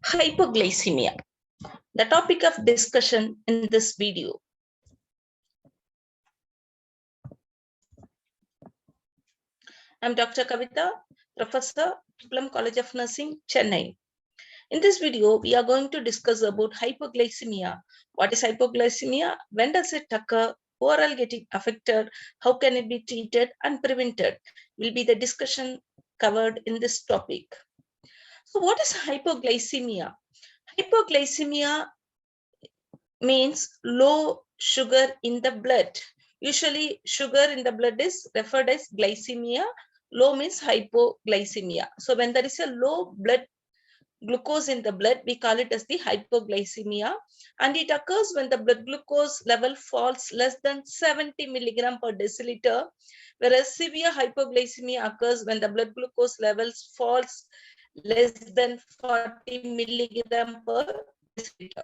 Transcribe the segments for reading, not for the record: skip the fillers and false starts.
Hypoglycemia, the topic of discussion in this video. I'm Dr. Kavita, Professor, Plum College of Nursing, Chennai. In this video, we are going to discuss about hypoglycemia. What is hypoglycemia? When does it occur? Who are all getting affected? How can it be treated and prevented? Will be the discussion covered in this topic. So what is hypoglycemia? Hypoglycemia means low sugar in the blood. Usually sugar in the blood is referred as glycemia. Low means hypoglycemia. So when there is a low blood glucose in the blood, we call it as the hypoglycemia, and it occurs when the blood glucose level falls less than 70 milligram per deciliter, whereas severe hypoglycemia occurs when the blood glucose levels falls less than 40 milligram per deciliter.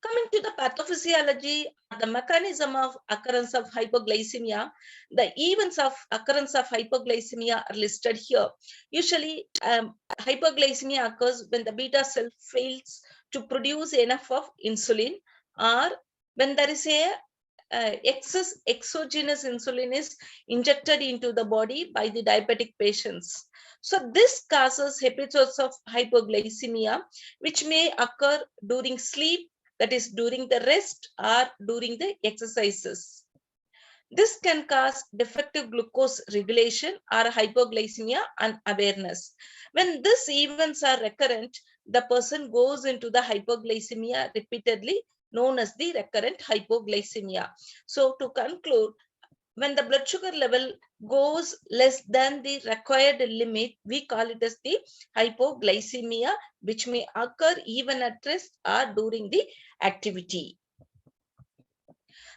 Coming to the pathophysiology, the mechanism of occurrence of hypoglycemia, the events of occurrence of hypoglycemia are listed here. Usually, hypoglycemia occurs when the beta cell fails to produce enough of insulin, or when there is a excess exogenous insulin is injected into the body by the diabetic patients. So this causes episodes of hypoglycemia, which may occur during sleep, that is during the rest or during the exercises. This can cause defective glucose regulation or hypoglycemia unawareness. When these events are recurrent, the person goes into the hypoglycemia repeatedly, known as the recurrent hypoglycemia. So to conclude, when the blood sugar level goes less than the required limit, we call it as the hypoglycemia, which may occur even at rest or during the activity.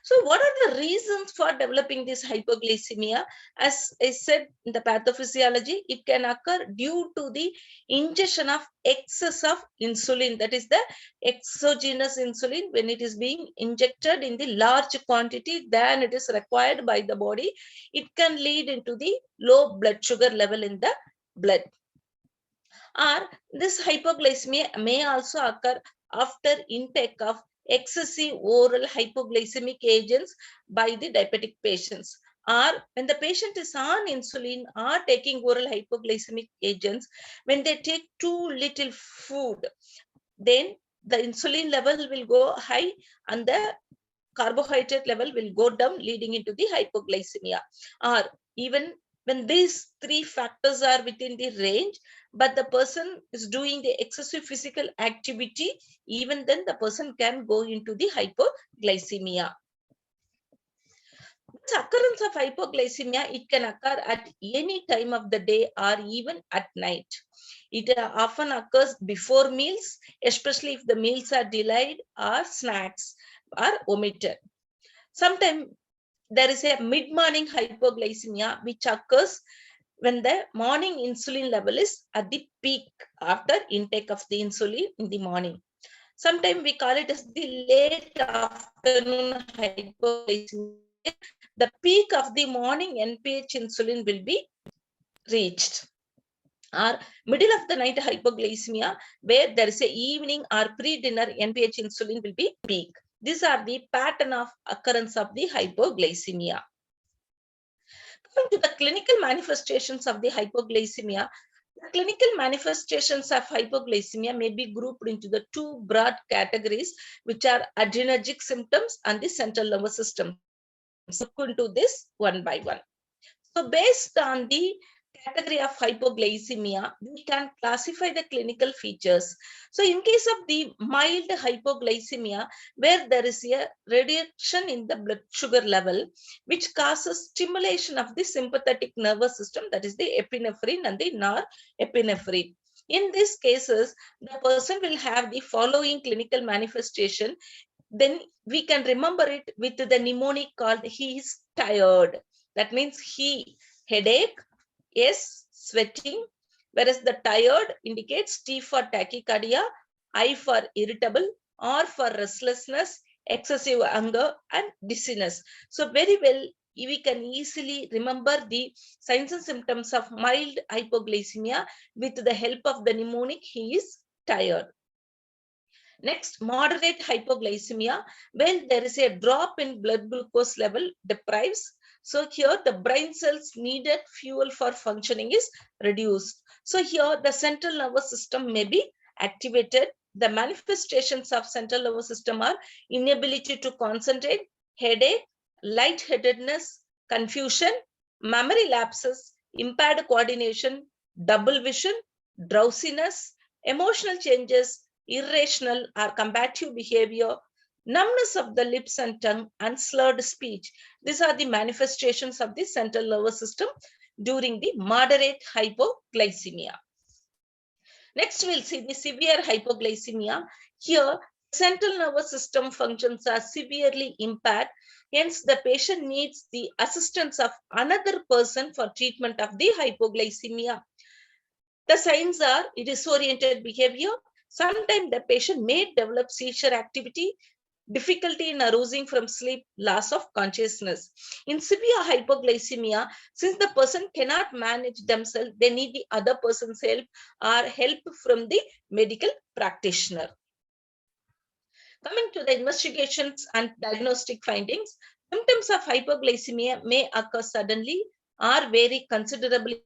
So what are the reasons for developing this hypoglycemia? As I said in the pathophysiology, it can occur due to the ingestion of excess of insulin, that is the exogenous insulin. When it is being injected in the large quantity than it is required by the body, it can lead into the low blood sugar level in the blood. Or this hypoglycemia may also occur after intake of excessive oral hypoglycemic agents by the diabetic patients, or when the patient is on insulin or taking oral hypoglycemic agents, when they take too little food, then the insulin level will go high and the carbohydrate level will go down, leading into the hypoglycemia. Or even when these three factors are within the range, but the person is doing the excessive physical activity, even then the person can go into the hypoglycemia. This occurrence of hypoglycemia, it can occur at any time of the day or even at night. It often occurs before meals, especially if the meals are delayed or snacks are omitted. Sometimes there is a mid-morning hypoglycemia which occurs when the morning insulin level is at the peak after intake of the insulin in the morning. Sometimes we call it as the late afternoon hypoglycemia. The peak of the morning NPH insulin will be reached. Or middle of the night hypoglycemia, where there is a evening or pre-dinner NPH insulin will be peak. These are the pattern of occurrence of the hypoglycemia. Coming to the clinical manifestations of the hypoglycemia, the clinical manifestations of hypoglycemia may be grouped into the two broad categories, which are adrenergic symptoms and the central nervous system. So look into this one by one. So based on the category of hypoglycemia, we can classify the clinical features. So in case of the mild hypoglycemia, where there is a reduction in the blood sugar level, which causes stimulation of the sympathetic nervous system, that is the epinephrine and the norepinephrine. In these cases, the person will have the following clinical manifestation. Then we can remember it with the mnemonic called he is tired. That means he, headache, S, sweating, whereas the tired indicates T for tachycardia, I for irritable, R for restlessness, excessive anger, and dizziness. So very well, we can easily remember the signs and symptoms of mild hypoglycemia with the help of the mnemonic he is tired. Next, moderate hypoglycemia, when there is a drop in blood glucose level deprives. So here the brain cells needed fuel for functioning is reduced. So here the central nervous system may be activated. The manifestations of central nervous system are inability to concentrate, headache, lightheadedness, confusion, memory lapses, impaired coordination, double vision, drowsiness, emotional changes, irrational or combative behavior, numbness of the lips and tongue, and slurred speech. These are the manifestations of the central nervous system during the moderate hypoglycemia. Next, we'll see the severe hypoglycemia. Here, central nervous system functions are severely impaired. Hence, the patient needs the assistance of another person for treatment of the hypoglycemia. The signs are disoriented behavior. Sometimes the patient may develop seizure activity, difficulty in arousing from sleep, loss of consciousness. In severe hypoglycemia, since the person cannot manage themselves, they need the other person's help or help from the medical practitioner. Coming to the investigations and diagnostic findings, symptoms of hypoglycemia may occur suddenly or vary considerably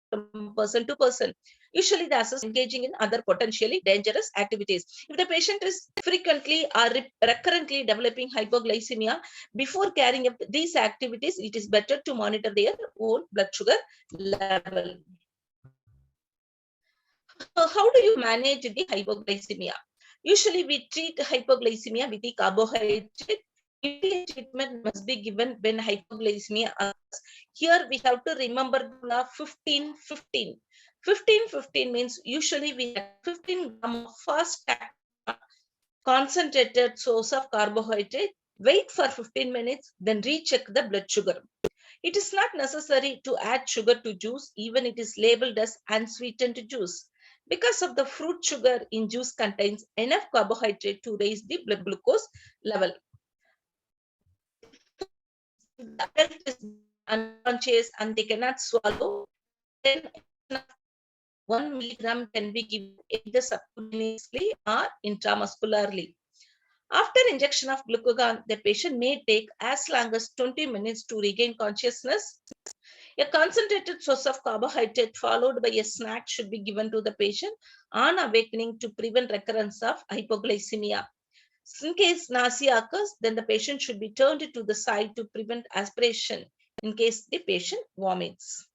from person to person. Usually, the assessment engaging in other potentially dangerous activities. If the patient is frequently or recurrently developing hypoglycemia, before carrying out these activities, it is better to monitor their own blood sugar level. So, how do you manage the hypoglycemia? Usually, we treat hypoglycemia with the carbohydrate. Immediate treatment must be given when hypoglycemia occurs. Here, we have to remember the rule of 15-15. 15-15 means usually we have 15 grams of fast concentrated source of carbohydrate. Wait for 15 minutes, then recheck the blood sugar. It is not necessary to add sugar to juice, even it is labeled as unsweetened juice, because of the fruit sugar in juice contains enough carbohydrate to raise the blood glucose level. If the adult is unconscious and they cannot swallow, then 1 milligram can be given either subcutaneously or intramuscularly. After injection of glucagon, the patient may take as long as 20 minutes to regain consciousness. A concentrated source of carbohydrate followed by a snack should be given to the patient on awakening to prevent recurrence of hypoglycemia. In case nausea occurs, then the patient should be turned to the side to prevent aspiration in case the patient vomits.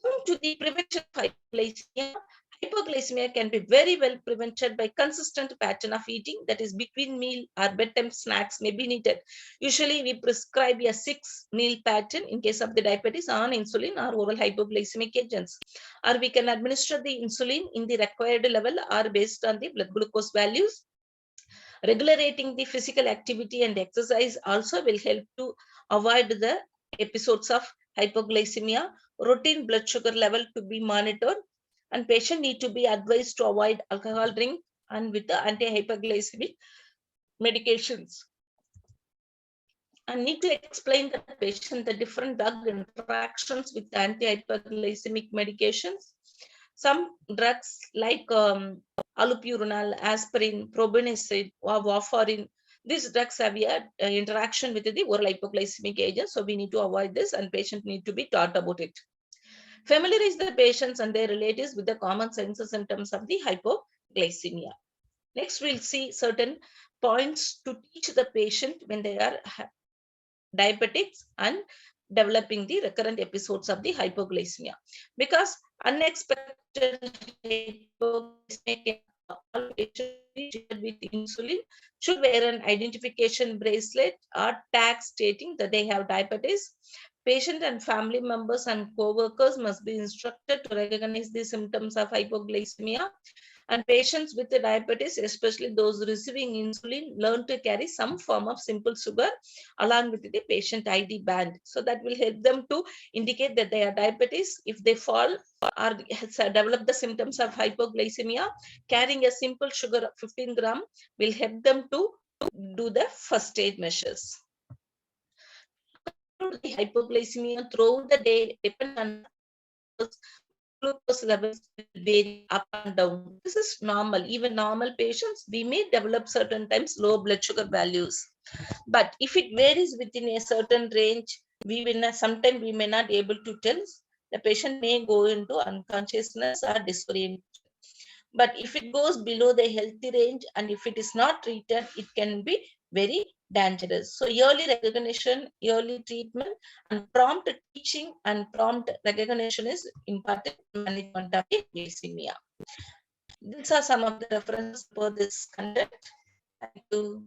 Coming to the prevention of hypoglycemia, hypoglycemia can be very well prevented by consistent pattern of eating, that is between meal or bedtime snacks may be needed. Usually we prescribe a 6-meal pattern in case of the diabetes on insulin or oral hypoglycemic agents. Or we can administer the insulin in the required level or based on the blood glucose values. Regulating the physical activity and exercise also will help to avoid the episodes of hypoglycemia. Routine blood sugar level to be monitored, and patient need to be advised to avoid alcohol drink and with the anti-hyperglycemic medications. And need to explain the patient the different drug interactions with anti-hyperglycemic medications. Some drugs like allopurinol, aspirin, probenecid, or warfarin, these drugs have a interaction with the oral hypoglycemic agent, so we need to avoid this, and patient need to be taught about it. Familiarize the patients and their relatives with the common signs and symptoms of the hypoglycemia. Next, we'll see certain points to teach the patient when they are diabetics and developing the recurrent episodes of the hypoglycemia, because unexpected hypoglycemia all patients treated with insulin should wear an identification bracelet or tag stating that they have diabetes. Patient and family members and co-workers must be instructed to recognize the symptoms of hypoglycemia And patients with the diabetes, especially those receiving insulin, learn to carry some form of simple sugar along with the patient ID band. So that will help them to indicate that they are diabetes. If they fall or develop the symptoms of hypoglycemia, carrying a simple sugar of 15 gram will help them to do the first aid measures. The hypoglycemia throughout the day depend on glucose levels will vary up and down. This is normal. Even normal patients, we may develop certain times low blood sugar values. But if it varies within a certain range, we will sometimes we may not be able to tell. The patient may go into unconsciousness or disorientation. But if it goes below the healthy range and if it is not treated, it can be very dangerous. So early recognition, early treatment, and prompt teaching and prompt recognition is important in management of glycemia. These are some of the references for this content. Thank you.